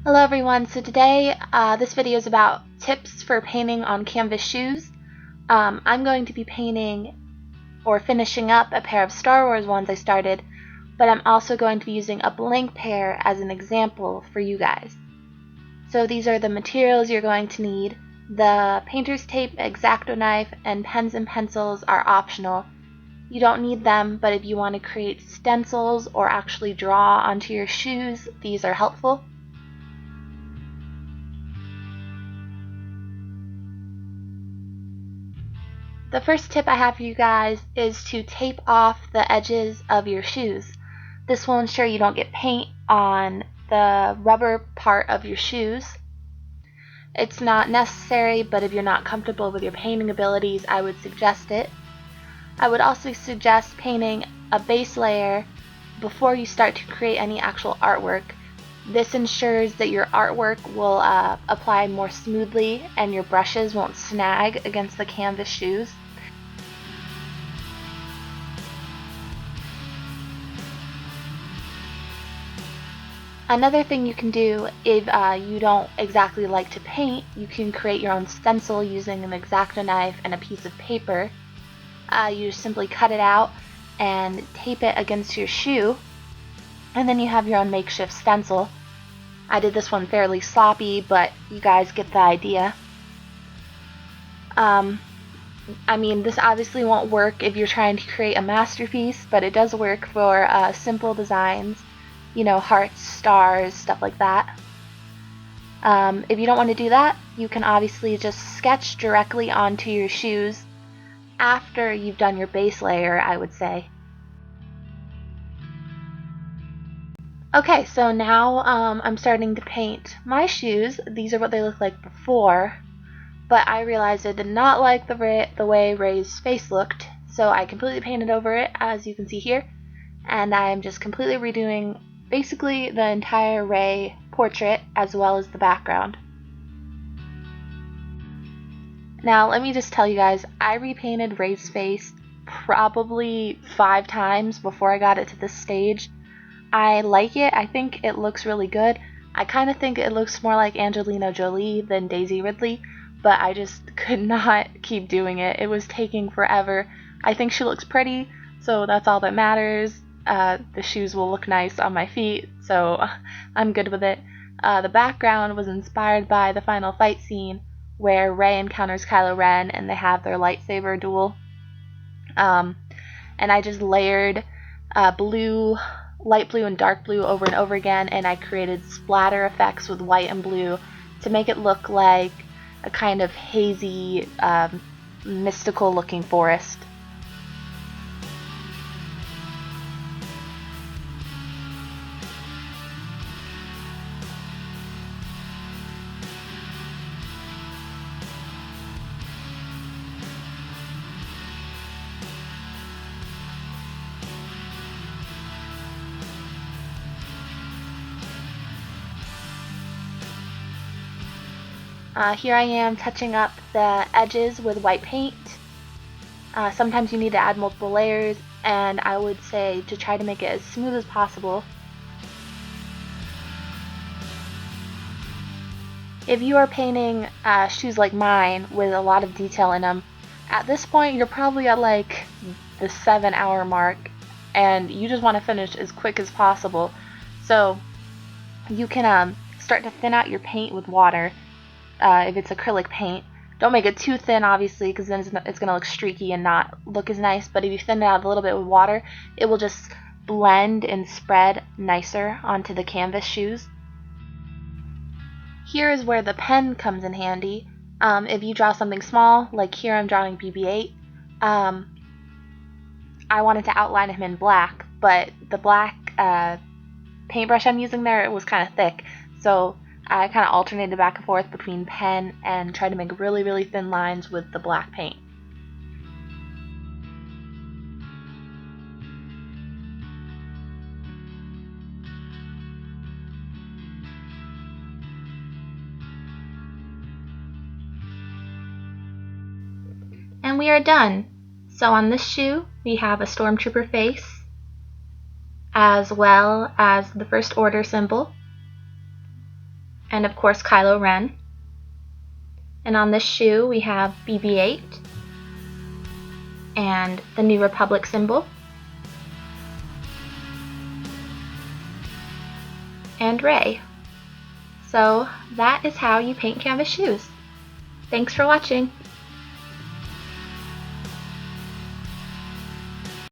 Hello everyone, so today this video is about tips for painting on canvas shoes. I'm going to be painting or finishing up a pair of Star Wars ones I started, but I'm also going to be using a blank pair as an example for you guys. So these are the materials you're going to need. The painter's tape, X-Acto knife, and pens and pencils are optional. You don't need them, but if you want to create stencils or actually draw onto your shoes, these are helpful. The first tip I have for you guys is to tape off the edges of your shoes. This will ensure you don't get paint on the rubber part of your shoes. It's not necessary, but if you're not comfortable with your painting abilities, I would suggest it. I would also suggest painting a base layer before you start to create any actual artwork. This ensures that your artwork will apply more smoothly and your brushes won't snag against the canvas shoes. Another thing you can do if you don't exactly like to paint, you can create your own stencil using an X-Acto knife and a piece of paper. You just simply cut it out and tape it against your shoe, and then you have your own makeshift stencil. I did this one fairly sloppy, but you guys get the idea. This obviously won't work if you're trying to create a masterpiece, but it does work for simple designs, you know, hearts, stars, stuff like that. If you don't want to do that, you can obviously just sketch directly onto your shoes after you've done your base layer, I would say. Okay, so now I'm starting to paint my shoes. These are what they look like before, but I realized I did not like the way Rey's face looked, so I completely painted over it, as you can see here, and I'm just completely redoing basically the entire Rey portrait as well as the background. Now let me just tell you guys, I repainted Rey's face probably 5 times before I got it to this stage. I like it. I think it looks really good. I kind of think it looks more like Angelina Jolie than Daisy Ridley, but I just could not keep doing it. It was taking forever. I think she looks pretty, so that's all that matters. The shoes will look nice on my feet, so I'm good with it. The background was inspired by the final fight scene where Rey encounters Kylo Ren and they have their lightsaber duel. And I just layered blue, light blue, and dark blue over and over again, and I created splatter effects with white and blue to make it look like a kind of hazy, mystical looking forest. Here I am touching up the edges with white paint. Sometimes you need to add multiple layers, and I would say to try to make it as smooth as possible. If you are painting shoes like mine with a lot of detail in them, at this point you're probably at like the 7-hour mark and you just want to finish as quick as possible. So you can start to thin out your paint with water. If it's acrylic paint, don't make it too thin obviously, because then it's going to look streaky and not look as nice, but if you thin it out a little bit with water, it will just blend and spread nicer onto the canvas shoes. Here is where the pen comes in handy. If you draw something small, like here I'm drawing BB-8, I wanted to outline him in black, but the black paintbrush I'm using there, it was kind of thick, so I kind of alternated back and forth between pen and tried to make really, really thin lines with the black paint. And we are done. So on this shoe, we have a stormtrooper face, as well as the First Order symbol. and of course Kylo Ren. And on this shoe we have BB-8 and the New Republic symbol, and Rey. So that is how you paint canvas shoes. Thanks for watching!